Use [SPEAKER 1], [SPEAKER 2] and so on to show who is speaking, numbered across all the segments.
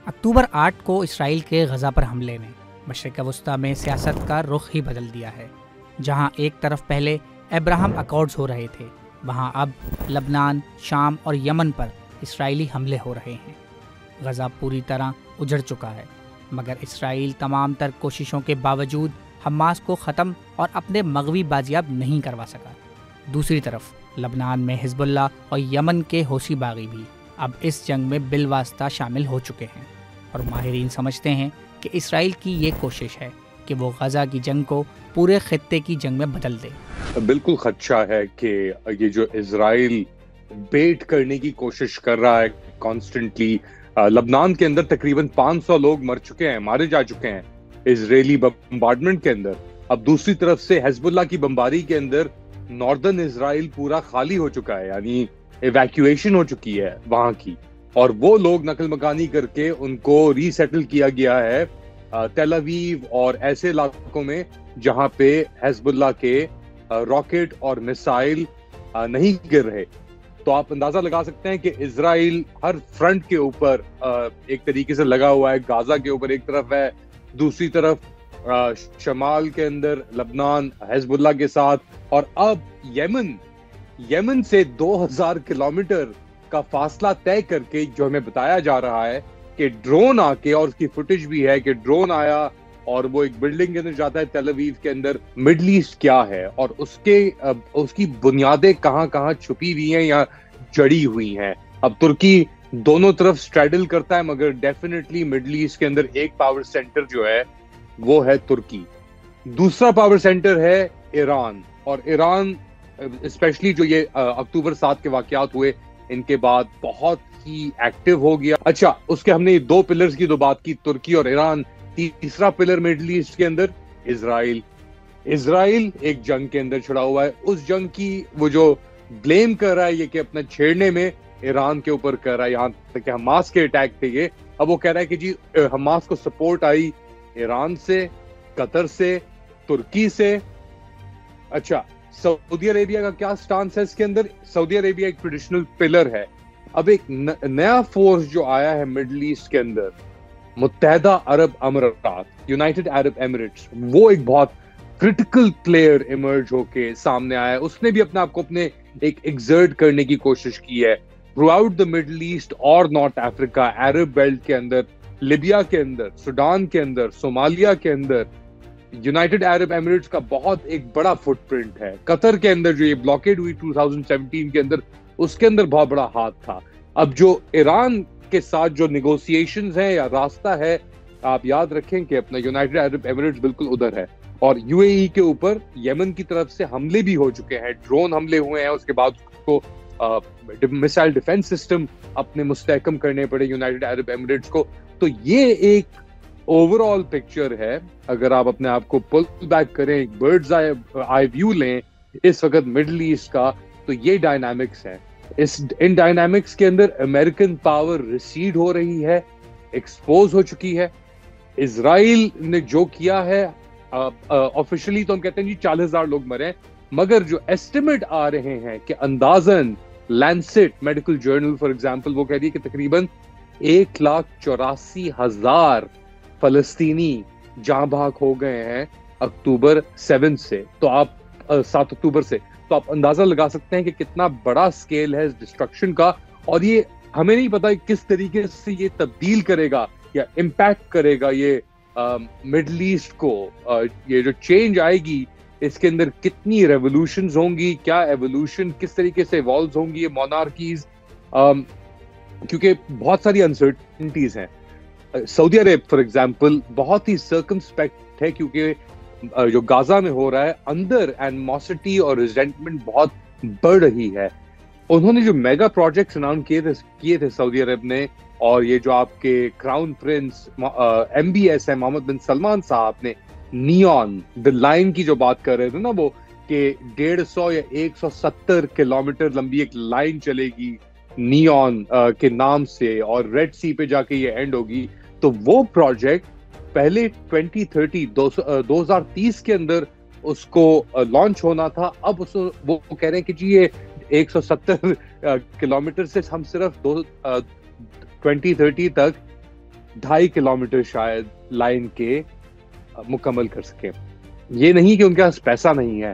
[SPEAKER 1] اکتوبر 8 کو اسرائیل کے غزہ پر حملے نے مشرق وسطیٰ میں سیاست کا رخ ہی بدل دیا ہے۔ جہاں ایک طرف پہلے ابراہم اکارڈز ہو رہے تھے، وہاں اب لبنان، شام اور یمن پر اسرائیلی حملے ہو رہے ہیں۔ غزہ پوری طرح اجڑ چکا ہے، مگر اسرائیل تمام تر کوششوں کے باوجود حماس کو ختم اور اپنے مغوی بازیاب نہیں کروا سکا۔ دوسری طرف لبنان میں حزب اللہ اور یمن کے حوثی باغی بھی اب اس جنگ میں بالواسطہ شامل ہو چکے ہیں، اور ماہرین سمجھتے ہیں کہ اسرائیل کی یہ کوشش ہے کہ وہ غزہ کی جنگ کو پورے خطے کی جنگ میں بدل دے۔
[SPEAKER 2] بالکل خدشہ ہے کہ یہ جو اسرائیل بیٹ کرنے کی کوشش کر رہا ہے کانسٹنٹلی، لبنان کے اندر تقریباً 500 لوگ مر چکے ہیں، مارے جا چکے ہیں اسرائیلی بمبارڈمنٹ کے اندر۔ اب دوسری طرف سے حزب اللہ کی بمباری کے اندر ناردرن اسرائیل پورا خالی ہو چکا ہے، یعنی ایویکویشن ہو چکی ہے وہاں کی، اور وہ لوگ نقل مکانی کر کے ان کو ری سیٹل کیا گیا ہے تل اویو اور ایسے علاقوں میں جہاں پہ حزب اللہ کے راکٹ اور میسائل نہیں گر رہے۔ تو آپ اندازہ لگا سکتے ہیں کہ اسرائیل ہر فرنٹ کے اوپر ایک طریقے سے لگا ہوا ہے۔ غازہ کے اوپر ایک طرف ہے، دوسری طرف شمال کے اندر لبنان حزب اللہ کے ساتھ، اور اب یمن سے 2000 کلومیٹر کا فاصلہ طے کر کے جو ہمیں بتایا جا رہا ہے کہ ڈرون آ کے، اور اس کی فوٹیج بھی ہے کہ ڈرون آیا اور وہ ایک بلڈنگ کے اندر جاتا ہے تل اویو کے اندر۔ مڈل ایسٹ کیا ہے اور اس کی بنیادیں کہاں کہاں چھپی ہوئی ہیں یا جڑی ہوئی ہیں۔ اب ترکی دونوں طرف سٹریڈل کرتا ہے، مگر ڈیفینیٹلی مڈل ایسٹ کے اندر ایک پاور سینٹر جو ہے وہ ہے ترکی، دوسرا پاور سینٹر ہے ایران، اور ایران اسپیشلی جو یہ اکتوبر 7 کے واقعات ہوئے ان کے بعد بہت ہی ایکٹیو ہو گیا۔ اچھا، اس کے ہم نے دو پلرز کی بات کی، ترکی اور ایران۔ تیسرا پلر مڈل ایسٹ کے اندر اسرائیل ایک جنگ کے اندر چھڑا ہوا ہے۔ اس جنگ کی وہ جو بلیم کر رہا ہے یہ کہ اپنا چھیڑنے میں ایران کے اوپر کر رہا ہے، یہاں تک کہ حماس کے اٹیک تھے یہ، اب وہ کہہ رہا ہے کہ جی حماس کو سپورٹ آئی ایران سے، قطر سے، ترکی سے۔ اچھا، سعودی عربیہ کا کیا سٹانس ہے اس کے اندر؟ سعودی عربیہ ایک ٹریڈیشنل پلر ہے۔ اب ایک نیا فورس جو آیا ہے مڈل ایسٹ کے اندر، متحدہ عرب امارات، یونائٹڈ عرب ایمریٹس، وہ ایک بہت کرٹیکل پلیئر ایمرج ہو کے سامنے آیا ہے۔ اس نے بھی اپنے آپ کو اپنے ایک ایگزرٹ کرنے کی کوشش کی ہے throughout the middle east اور نارتھ افریقہ، عرب بیلٹ کے اندر، لیبیا کے اندر، سوڈان کے اندر، صومالیہ کے اندر۔ یونائٹڈ عرب ایمریٹس کا بہت ایک بڑا فٹ پرنٹ ہے۔ قطر کے اندر جو یہ بلاکیڈ ہوئی 2017 کے اندر، اس کے اندر بہت بڑا ہاتھ تھا۔ اب جو ایران کے ساتھ جو نیگوسیشنز ہیں یا راستہ ہے، آپ یاد رکھیں کہ اپنا یونائٹڈ عرب ایمریٹس بالکل ادھر ہے، اور یو اے ای کے اوپر یمن کی طرف سے حملے بھی ہو چکے ہیں، ڈرون حملے ہوئے ہیں، اس کے بعد کو میسائل ڈیفنس سسٹم اپنے مستحکم کرنے پڑے یونائٹڈ عرب ایمریٹس کو۔ تو یہ ایک اوور آل پکچر ہے، اگر آپ اپنے آپ کو پل بیک کریں، ایک برڈز آئی ویو لیں اس وقت مڈل ایسٹ کا، تو یہ ڈائنامکس ہے۔ ان ڈائنامکس کے اندر امریکن پاور ریسیڈ ہو رہی ہے، ایکسپوز ہو چکی ہے۔ اسرائیل نے جو کیا ہے، آفیشلی تو ہم کہتے ہیں جی 40,000 لوگ مرے ہیں، مگر جو ایسٹیمیٹ آ رہے ہیں کہ اندازاً لینسٹ میڈیکل جرنل فار ایگزامپل وہ کہہ رہی ہے کہ تقریباً 1,84,000 فلسطینی جاں بحق ہو گئے ہیں اکتوبر 7 سے، تو آپ 7 اکتوبر سے، تو آپ اندازہ لگا سکتے ہیں کہ کتنا بڑا سکیل ہے اس ڈسٹرکشن کا۔ اور یہ ہمیں نہیں پتا کس طریقے سے یہ تبدیل کرے گا یا امپیکٹ کرے گا یہ مڈل ایسٹ کو۔ یہ جو چینج آئے گی اس کے اندر کتنی ریولوشنز ہوں گی، کیا ایوولوشن کس طریقے سے ایوالوز ہوں گی یہ مونارکیز، کیونکہ بہت ساری انسرٹنٹیز ہیں۔ سعودی عرب فار ایگزامپل بہت ہی سرکمسپیکٹ ہے، کیونکہ جو غازہ میں ہو رہا ہے اندر اینیموسٹی اور ریزنٹمنٹ بہت بڑھ رہی ہے۔ انہوں نے جو میگا پروجیکٹس اناؤنس کیے تھے سعودی عرب نے، اور یہ جو آپ کے کراؤن پرنس MBS ہے محمد بن سلمان صاحب نے، نیون دی لائن کی جو بات کر رہے تھے نا وہ، کہ 150 یا 170 کلومیٹر لمبی ایک لائن چلے گی نیون کے نام سے، اور ریڈ سی پہ جا کے یہ اینڈ ہوگی۔ تو وہ پروجیکٹ پہلے 2030 کے اندر اس کو لانچ ہونا تھا، اب وہ کہہ رہے ہیں کہ جی یہ 170 کلومیٹر سے ہم صرف 2030 تک 2.5 کلومیٹر شاید لائن کے مکمل کر سکیں. یہ نہیں کہ ان کے پاس پیسہ نہیں ہے.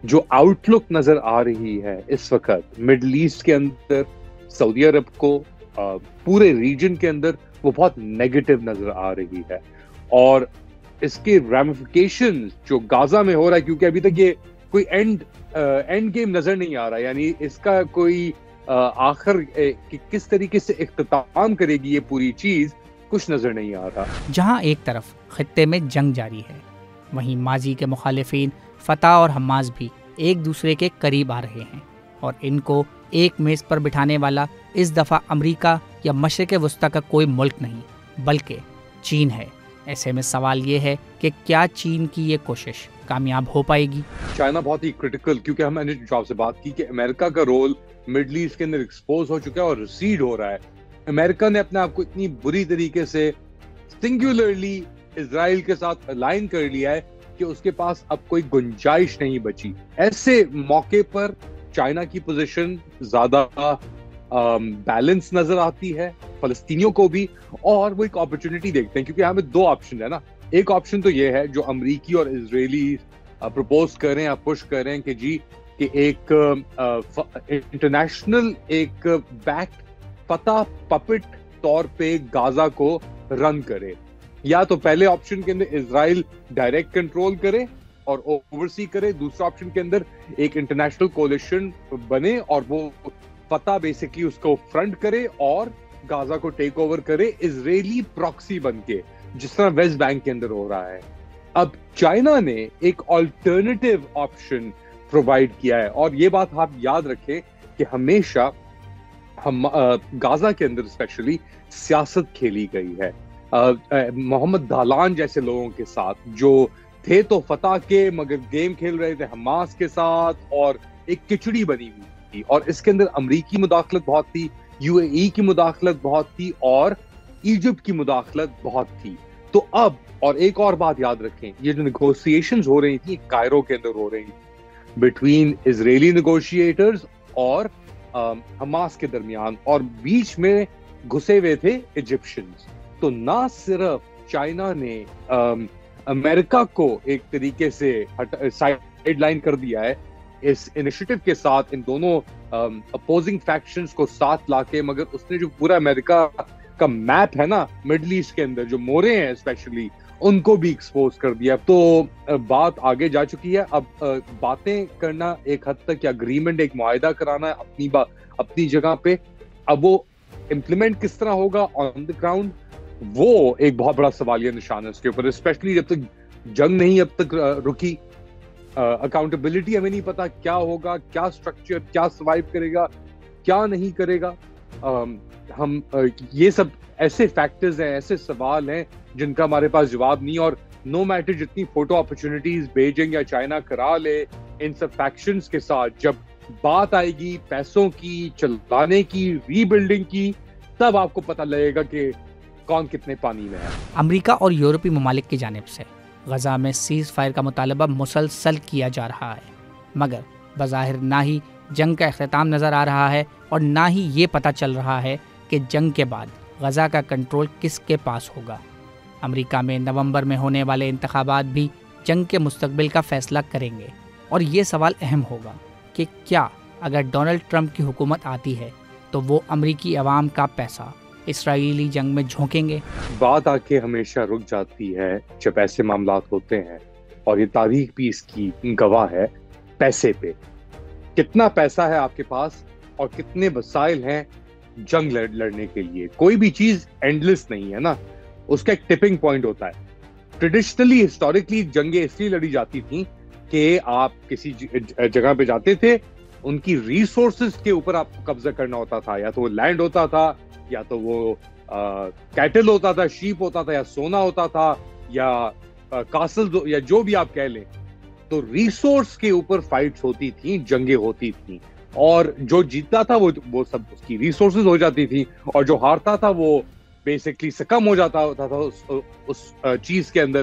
[SPEAKER 2] جو آؤٹ لک نظر آ رہی ہے اس وقت مڈل ایسٹ کے اندر، سعودی عرب کو، پورے ریجن کے اندر، وہ بہت نیگیٹو نظر آ رہی ہے. اور اس کے ریمیفیکیشن جو غازہ میں ہو رہا ہے، کیونکہ ابھی تک یہ کوئی اینڈ گیم نظر نہیں آ رہا، یعنی اس کا کوئی آخر کس طریقے سے اختتام کرے گی یہ پوری چیز، کچھ نظر نہیں آ رہا.
[SPEAKER 1] جہاں ایک طرف خطے میں جنگ جاری ہے، وہیں ماضی کے مخالفین فتح اور حماس بھی ایک دوسرے کے قریب آ رہے ہیں، اور ان کو ایک میز پر بٹھانے والا اس دفعہ امریکہ یا مشرق وسطیٰ کا کوئی ملک نہیں بلکہ چین ہے. ایسے میں سوال یہ ہے کہ کیا چین کی یہ کوشش کامیاب ہو پائے گی؟
[SPEAKER 2] چائنا بہت ہی کریٹیکل، کیونکہ ہم نے جو آپ سے بات کی کہ امریکہ کا رول مڈل ایسٹ کے اندر ایکسپوز ہو چکا ہے اور ریسیڈ ہو رہا ہے. امریکہ نے اپنے آپ کو اتنی بری طریقے سے سنگولرلی اسرائیل کے ساتھ الائن کر لیا ہے کہ اس کے پاس اب کوئی گنجائش نہیں بچی. ایسے موقع پر چائنا کی پوزیشن زیادہ بیلنس نظر آتی ہے فلسطینیوں کو بھی، اور وہ ایک اپرچونٹی دیکھتے ہیں، کیونکہ یہاں پہ 2 آپشن ہے نا. ایک آپشن تو یہ ہے جو امریکی اور اسرائیلی پروپوز کر رہے ہیں یا پش کر رہے ہیں کہ جی کہ ایک انٹرنیشنل ایک بیک فتح پپٹ طور پہ غازہ کو رن کرے، یا تو پہلے آپشن کے اندر اسرائیل ڈائریکٹ کنٹرول کرے اور اوورسی کرے، دوسرا آپشن کے اندر ایک انٹرنیشنل کولیشن بنے اور وہ فتح بیسکلی اس کو فرنٹ کرے اور غازہ کو ٹیک اوور کرے اسرائیلی پراکسی بن کے، جس طرح ویسٹ بینک کے اندر ہو رہا ہے. اب چائنا نے ایک آلٹرنیٹیو آپشن پرووائڈ کیا ہے، اور یہ بات آپ یاد رکھیں کہ ہمیشہ ہم غازہ کے اندر اسپیشلی سیاست کھیلی گئی ہے. محمد دالان جیسے لوگوں کے ساتھ جو تھے تو فتح کے، مگر گیم کھیل رہے تھے حماس کے ساتھ، اور ایک کچڑی بنی ہوئی تھی، اور اس کے اندر امریکی مداخلت بہت تھی، یو اے ای کی مداخلت بہت تھی، اور ایجپٹ کی مداخلت بہت تھی. تو اب اور ایک اور بات یاد رکھیں، یہ جو نیگوسیشنز ہو رہی تھی کائرو کے اندر ہو رہی تھی بٹوین اسرائیلی نیگوشیٹرز اور حماس کے درمیان، اور بیچ میں گھسے ہوئے تھے ایجپشنز. تو نہ صرف چائنا نے امریکہ کو ایک طریقے سے سائیڈ لائن کر دیا ہے اس انیشیٹو کے ساتھ، ان دونوں اپوزنگ فیکشنز کو ساتھ لا کے، مگر اس نے جو پورا امریکہ کا میپ ہے نا مڈل ایسٹ کے اندر، جو مورے ہیں اسپیشلی، ان کو بھی ایکسپوز کر دیا. تو بات آگے جا چکی ہے. اب باتیں کرنا ایک حد تک، یا اگریمنٹ، ایک معاہدہ کرانا ہے اپنی جگہ پہ. اب وہ امپلیمنٹ کس طرح ہوگا آن دا گراؤنڈ، وہ ایک بہت بڑا سوالیہ نشان ہے اس کے اوپر، اسپیشلی جب تک جنگ نہیں اب تک رکی. اکاؤنٹیبلٹی ہمیں نہیں پتا کیا ہوگا، کیا اسٹرکچر، کیا سروائیو کرے گا، کیا نہیں کرے گا. ہم یہ سب ایسے فیکٹرز ہیں، ایسے سوال ہیں جن کا ہمارے پاس جواب نہیں. اور نو میٹر جتنی فوٹو اپرچونٹیز بیجنگ یا چائنا کرا لے ان سب فیکشنز کے ساتھ، جب بات آئے گی پیسوں کی، چلانے کی، ری بلڈنگ کی، تب آپ کو پتہ لگے گا کہ کون کتنے پانی میں ہے.
[SPEAKER 1] امریکہ اور یورپی ممالک کی جانب سے غزہ میں سیز فائر کا مطالبہ مسلسل کیا جا رہا ہے، مگر بظاہر نہ ہی جنگ کا اختتام نظر آ رہا ہے، اور نہ ہی یہ پتہ چل رہا ہے کہ جنگ کے بعد غزہ کا کنٹرول کس کے پاس ہوگا. امریکہ میں نومبر میں ہونے والے انتخابات بھی جنگ کے مستقبل کا فیصلہ کریں گے، اور یہ سوال اہم ہوگا کہ کیا اگر ڈونلڈ ٹرمپ کی حکومت آتی ہے تو وہ امریکی عوام کا پیسہ اسرائیلی جنگ میں جھونکیں گے.
[SPEAKER 2] بات آ کے ہمیشہ رک جاتی ہے جب ایسے معاملات ہوتے ہیں، اور یہ تاریخ بھی اس کی گواہ ہے، پیسے پہ. کتنا پیسہ ہے آپ کے پاس اور کتنے وسائل ہیں جنگ لڑنے کے لیے. کوئی بھی چیز اینڈلیس نہیں ہے نا، اس کا ایک ٹپنگ پوائنٹ ہوتا ہے. ٹریڈیشنلی ہسٹوریکلی جنگیں اس لیے لڑی جاتی تھیں کہ آپ کسی جگہ پہ جاتے تھے، ان کی ریسورسز کے اوپر آپ کو قبضہ کرنا ہوتا تھا، یا تو وہ لینڈ ہوتا تھا، یا تو وہ کیٹل ہوتا تھا، شیپ ہوتا تھا، یا سونا ہوتا تھا، یا کاسل، یا جو بھی آپ کہہ لیں. تو ریسورس کے اوپر فائٹس ہوتی تھیں، جنگیں ہوتی تھیں، اور جو جیتتا تھا وہ سب اس کی ریسورسز ہو جاتی تھی، اور جو ہارتا تھا وہ بیسکلی سکم ہو جاتا تھا اس چیز کے اندر.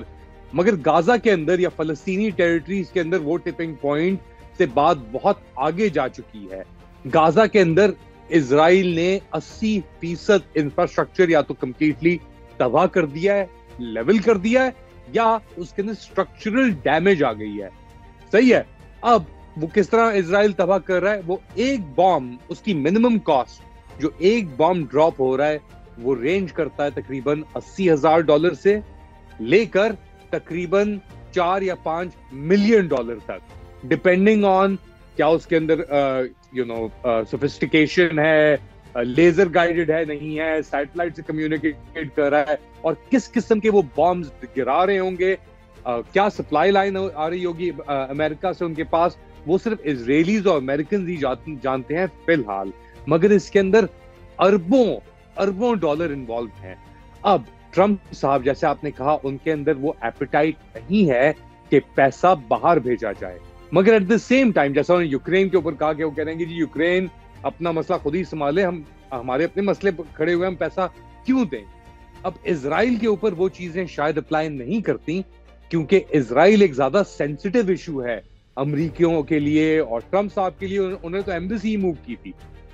[SPEAKER 2] مگر غازہ کے اندر یا فلسطینی ٹیریٹریز کے اندر وہ ٹپنگ پوائنٹ سے بات بہت آگے جا چکی ہے. غازہ کے اندر اسرائیل نے 80% انفراسٹرکچر یا تو کمپلیٹلی تباہ کر دیا ہے, لیول کر دیا ہے, یا اس کے اندر اسٹرکچرل ڈیمیج آ گئی ہے. صحیح ہے. اب وہ کس طرح اسرائیل تباہ کر رہا ہے, وہ ایک بام, اس کی منیمم کاسٹ جو ایک بام ڈراپ ہو رہا ہے وہ رینج کرتا ہے تقریباً $80,000 سے لے کر تقریباً $4 یا $5 ملین تک, ڈپینڈنگ آن کیا اس کے اندر سوفسٹیکیشن ہے, لیزر گائیڈڈ ہے نہیں ہے, سیٹلائٹ سے کمیونیکیٹ کر رہا ہے, اور کس قسم کے وہ بامز گرا رہے ہوں گے, کیا سپلائی لائن آ رہی ہوگی امریکہ سے ان کے پاس, وہ صرف اسرائیلیز اور امریکنز ہی جانتے ہیں فی الحال. مگر اس کے اندر اربوں ڈالر انوالوڈ ہیں. اب ٹرمپ صاحب جیسے آپ نے کہا, ان کے اندر وہ ایپیٹائٹ نہیں ہے کہ پیسہ باہر بھیجا جائے, مگر ایٹ دا سیم ٹائم جیسا انہوں نے یوکرین کے اوپر کہا کہ وہ کہہ رہے ہیں کہ جی یوکرین اپنا مسئلہ خود ہی سنبھالے, ہمارے اپنے مسئلے کھڑے ہوئے, ہم پیسہ کیوں دیں. اب اسرائیل کے اوپر وہ چیزیں شاید اپلائی نہیں کرتی, کیونکہ اسرائیل ایک زیادہ سینسیٹیو ایشو ہے امریکیوں کے لیے اور ٹرمپ صاحب کے لیے. انہوں نے تو ایمبیسی موو کی تھی.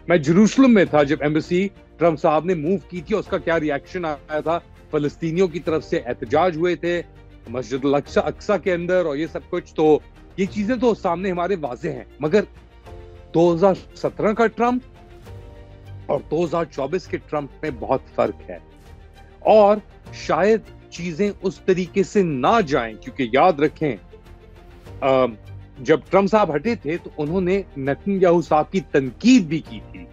[SPEAKER 2] میں جروسلم میں تھا جب ایمبیسی ٹرمپ صاحب نے موو کی تھی, اس کا کیا ریاکشن آیا تھا. فلسطینیوں کی طرف سے احتجاج ہوئے تھے مسجد الاقصی کے اندر اور یہ سب کچھ. تو یہ چیزیں تو سامنے ہمارے واضح ہیں. مگر 2017 کا ٹرمپ اور 2024 کے ٹرمپ میں بہت فرق ہے, اور شاید چیزیں اس طریقے سے نہ جائیں, کیونکہ یاد رکھیں جب ٹرمپ صاحب ہٹے تھے تو انہوں نے نیتن یاہو صاحب کی تنقید بھی کی تھی.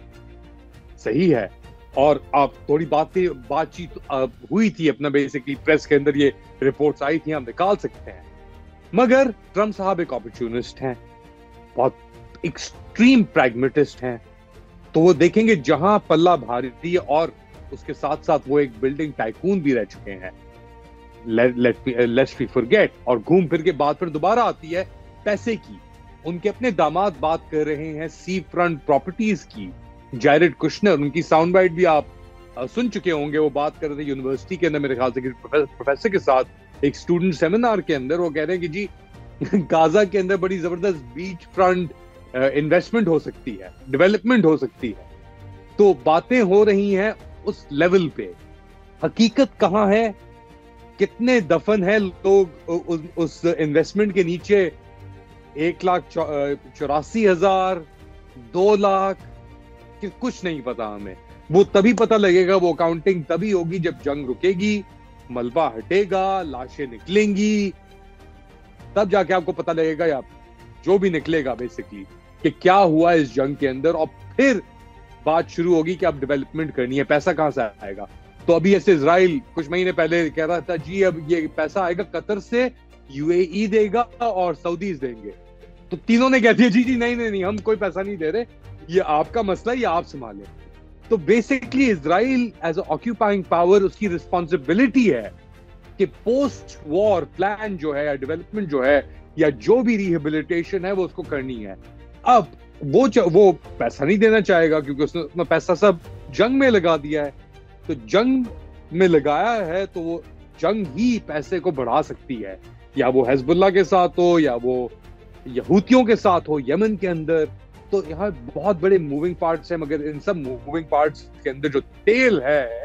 [SPEAKER 2] صحیح ہے. اور آپ تھوڑی بات چیت ہوئی تھی اپنا, بیسکلی پریس کے اندر یہ رپورٹس آئی تھی, ہم نکال سکتے ہیں. مگر ٹرمپ صاحب ایک اپرچونسٹ ہیں, بہت ایکسٹریم پریگمیٹسٹ ہیں. تو وہ دیکھیں گے جہاں پلہ بھاری ہے, اور اس کے ساتھ ساتھ وہ ایک بلڈنگ ٹائکون بھی رہ چکے ہیں. Let's we forget. اور گھوم پھر کے بات پھر دوبارہ آتی ہے پیسے کی. ان کے اپنے داماد بات کر رہے ہیں سی فرنٹ پراپرٹیز کی. جیرڈ کشنر, ان کی ساؤنڈ بائٹ بھی آپ سن چکے ہوں گے, وہ بات کر رہے تھے یونیورسٹی کے اندر میرے خیال سے پروفیسر کے ساتھ ایک اسٹوڈنٹ سیمینار کے اندر. وہ کہہ رہے ہیں کہ جی غازہ کے اندر بڑی زبردست بیچ فرنٹ انویسٹمنٹ ہو سکتی ہے, ڈیولپمنٹ ہو سکتی ہے. تو باتیں ہو رہی ہیں اس لیول پہ. حقیقت کہاں ہے, کتنے دفن ہیں لوگ اس انویسٹمنٹ کے نیچے, 1,84,000, 2 لاکھ, کہ کچھ نہیں پتا ہمیں. وہ تبھی پتا لگے گا, وہ اکاؤنٹنگ تبھی ہوگی جب جنگ رکے گی, ملبہ ہٹے گا, لاشیں نکلیں گی, تب جا کے آپ کو پتا لگے گا, یا جو بھی نکلے گا بیسکلی, کہ کیا ہوا اس جنگ کے اندر. اور پھر بات شروع ہوگی کہ اب ڈیولپمنٹ کرنی ہے, پیسہ کہاں سے آئے گا. تو ابھی ایسے اسرائیل کچھ مہینے پہلے کہہ رہا تھا جی اب یہ پیسہ آئے گا قطر سے, UAE دے گا اور سعودیز دیں گے. تو تینوں نے کہہ دیا جی نہیں ہم کوئی پیسہ نہیں دے رہے, یہ آپ کا مسئلہ, یہ آپ سنبھالیں. تو basically Israel is a occupying power, اس کی رسپانسبلٹی ہے کہ پوسٹ وار پلان جو ہے یا ڈیولپمنٹ جو ہے یا جو بھی ریہیبلیٹیشن ہے وہ اس کو کرنی ہے. اب وہ پیسہ نہیں دینا چاہے گا, کیونکہ اس نے اپنا پیسہ سب جنگ میں لگا دیا ہے. تو جنگ میں لگایا ہے تو وہ جنگ ہی پیسے کو بڑھا سکتی ہے, یا وہ حزب اللہ کے ساتھ ہو, یا وہ یہودیوں کے ساتھ ہو یمن کے اندر. تو یہاں بہت بڑے موونگ پارٹس ہیں, مگر ان سب موونگ پارٹس کے اندر جو تیل ہے,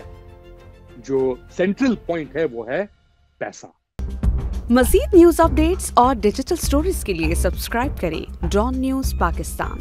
[SPEAKER 2] جو سینٹرل پوائنٹ ہے, وہ ہے پیسہ.
[SPEAKER 3] مزید نیوز اپ ڈیٹس اور ڈیجیٹل سٹوریز کے لیے سبسکرائب کریں ڈان نیوز پاکستان.